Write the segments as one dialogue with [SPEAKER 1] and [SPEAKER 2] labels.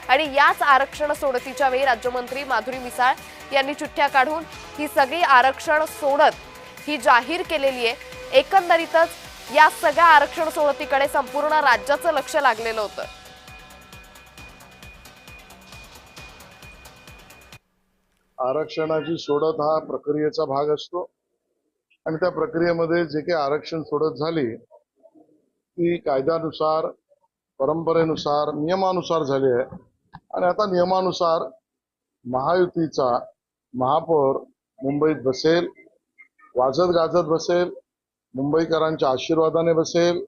[SPEAKER 1] आणि याच आरक्षण सोडतीच्या वेळी राज्यमंत्री माधुरी मिसाळ यांनी चिठ्ठ्या काढून ही सगळी आरक्षण सोडत ही जाहीर केलेली आहे। एकंदरीतच या सगळ्या आरक्षण सोडतीकडे संपूर्ण राज्याचं लक्ष लागलेलं होतं।
[SPEAKER 2] आरक्षणाची सोडत हा प्रक्रियेचा भाग असतो आणि त्या प्रक्रियेमध्ये जे काही आरक्षण सोडत झाली ती कायद्यानुसार, परंपरेनुसार, नियमानुसार झाली आहे आणि आता नियमानुसार महायुतीचा महापौर मुंबईत बसेल, वाजत गाजत बसेल, मुंबईकरांच्या आशीर्वादाने बसेल,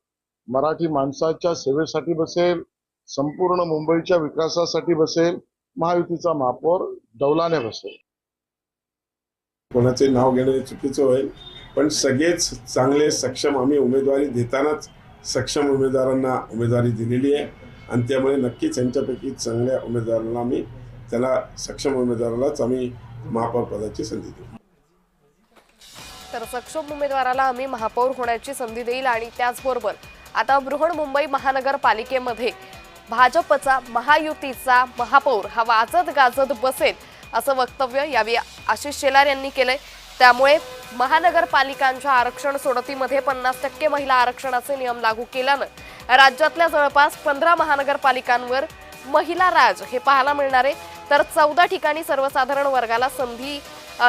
[SPEAKER 2] मराठी माणसाच्या सेवेसाठी बसेल, संपूर्ण मुंबईच्या विकासासाठी बसेल। महायुतीचा महापौर डौलाने बसेल।
[SPEAKER 3] कोणाचे नाव घेणे चुकीचं होईल, पण सगळेच चांगले सक्षम आम्ही उमेदवारी देतानाच सक्षम उमेदवारांना उमेदवारी दिलेली आहे आणि त्यामुळे नक्कीच यांच्यापैकी चांगल्या उमेदवारांना आम्ही त्याला सक्षम उमेदवारालाच आम्ही महापौर पदाची संधी देऊ।
[SPEAKER 1] तर सक्षम उमेदवाराला आम्ही महापौर होण्याची संधी देईल आणि त्याचबरोबर आता बृहन्मुंबई महानगरपालिकेमध्ये भाजपचा महायुतीचा महापौर हा वाजत गाजत बसेल असं वक्तव्य यावेळी आशिष शेलार यांनी केलंय। त्यामुळे महानगरपालिकांच्या आरक्षण सोडतीमध्ये 50% महिला आरक्षणाचे नियम लागू केल्यानं राज्यातल्या जवळपास 15 महानगरपालिकांवर महिला राज हे पाहायला मिळणार आहे। तर 14 ठिकाणी सर्वसाधारण वर्गाला संधी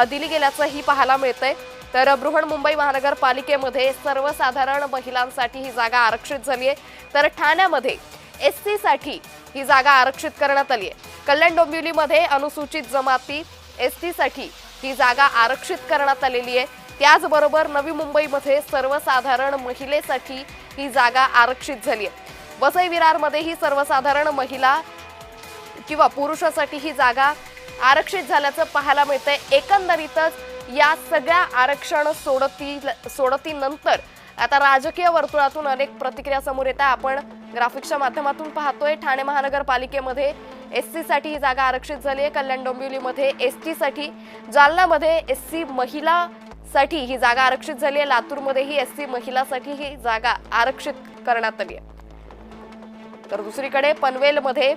[SPEAKER 1] दिली गेल्याचंही पाहायला मिळतंय। तर बृहन्मुंबई महानगरपालिकेमध्ये सर्वसाधारण महिलांसाठी ही जागा आरक्षित झाली आहे। तर ठाण्यामध्ये एससी साठी ही जागा आरक्षित करण्यात आली आहे। कल्याण डोंबिवलीमध्ये अनुसूचित जमाती एसटी साठी ही जागा आरक्षित करण्यात आलेली आहे। त्याचबरोबर नवी मुंबईमध्ये सर्वसाधारण महिलेसाठी ही जागा आरक्षित झाली आहे। वसई विरारमध्ये ही सर्वसाधारण महिला किंवा पुरुषासाठी ही जागा आरक्षित झाल्याचं पाहायला मिळतंय। एकंदरीतच या सगळ्या आरक्षण सोडतीनंतर आता राजकीय वर्तुळातून अनेक प्रतिक्रिया समोर येतात। आपण ग्राफिक्सच्या माध्यमातून पाहतोय ठाणे महानगरपालिकेमध्ये एससी साठी ही जागा आरक्षित झाली आहे। कल्याण डोंबिवलीमध्ये एसटी साठी, जालन्यामध्ये एससी महिलासाठी ही जागा आरक्षित झाली आहे। लातूरमध्येही एससी महिलासाठी ही जागा आरक्षित करण्यात आली आहे। तर दुसरीकडे पनवेलमध्ये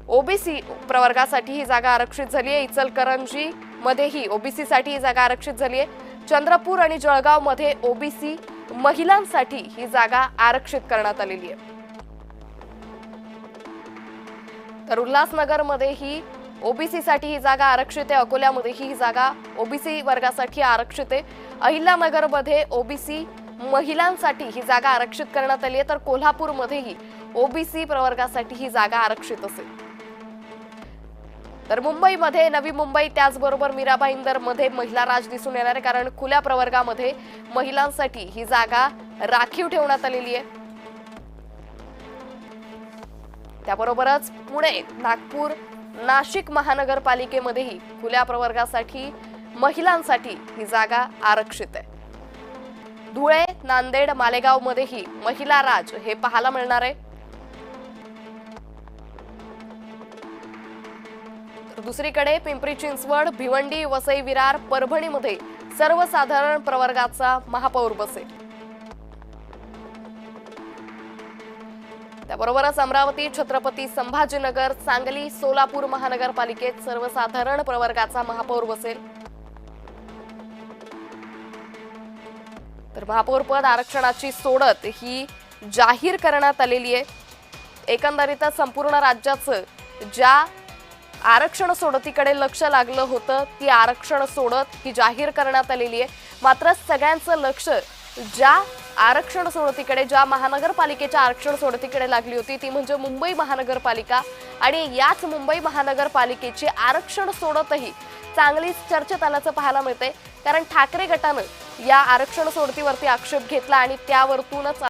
[SPEAKER 1] ओबीसी प्रवर्गासाठी ही जागा आरक्षित झाली आहे। इचलकरंजी मध्येही ओबीसी साठी ही जागा आरक्षित झाली आहे। चंद्रपूर आणि जळगाव मध्ये ओबीसी महिलांसाठी ही जागा आरक्षित करण्यात आलेली आहे। तर उल्हासनगर मध्ये ही ओबीसी साठी ही जागा आरक्षित आहे। अकोल्यामध्ये ही जागा ओबीसी वर्गासाठी आरक्षित आहे। अहिल्यानगर मध्ये ओबीसी महिलांसाठी ही जागा आरक्षित करण्यात आली आहे। तर कोल्हापूरमध्येही ओबीसी प्रवर्गासाठी ही जागा आरक्षित असेल। तर मुंबईमध्ये नवी मुंबई त्याचबरोबर मीरा भाईंदर मध्ये महिला राज दिसून येणार आहे, कारण खुल्या प्रवर्गामध्ये महिलांसाठी ही जागा राखीव ठेवण्यात आलेली आहे। त्याबरोबरच पुणे, नागपूर, नाशिक महानगरपालिकेमध्येही खुल्या प्रवर्गासाठी महिलांसाठी ही जागा आरक्षित आहे। धुळे, नांदेड, मालेगाव मध्येही महिला राज हे पाहायला मिळणार आहे। दुसरीकडे पिंपरी चिंचवड, भिवंडी, वसई विरार, परभणीमध्ये सर्वसाधारण प्रवर्गाचा महापौर बसेल। त्याबरोबरच अमरावती, छत्रपती संभाजीनगर, सांगली, सोलापूर महानगरपालिकेत सर्वसाधारण प्रवर्गाचा महापौर बसेल। तर महापौर पद आरक्षणाची सोडत ही जाहीर करण्यात आलेली आहे। एकंदरीतच संपूर्ण राज्याचं ज्या आरक्षण सोडतीकडे लक्ष लागलं होतं ती आरक्षण सोडत ही जाहीर करण्यात आलेली आहे। मात्र सगळ्यांचं लक्ष ज्या आरक्षण सोडतीकडे, ज्या महानगरपालिकेच्या आरक्षण सोडतीकडे लागली होती ती म्हणजे मुंबई महानगरपालिका आणि याच मुंबई महानगरपालिकेची आरक्षण सोडतही चांगलीच चर्चेत आल्याचं पाहायला मिळतंय, कारण ठाकरे गटानं या आरक्षण सोडतीवरती आक्षेप घेतला आणि त्यावरतूनच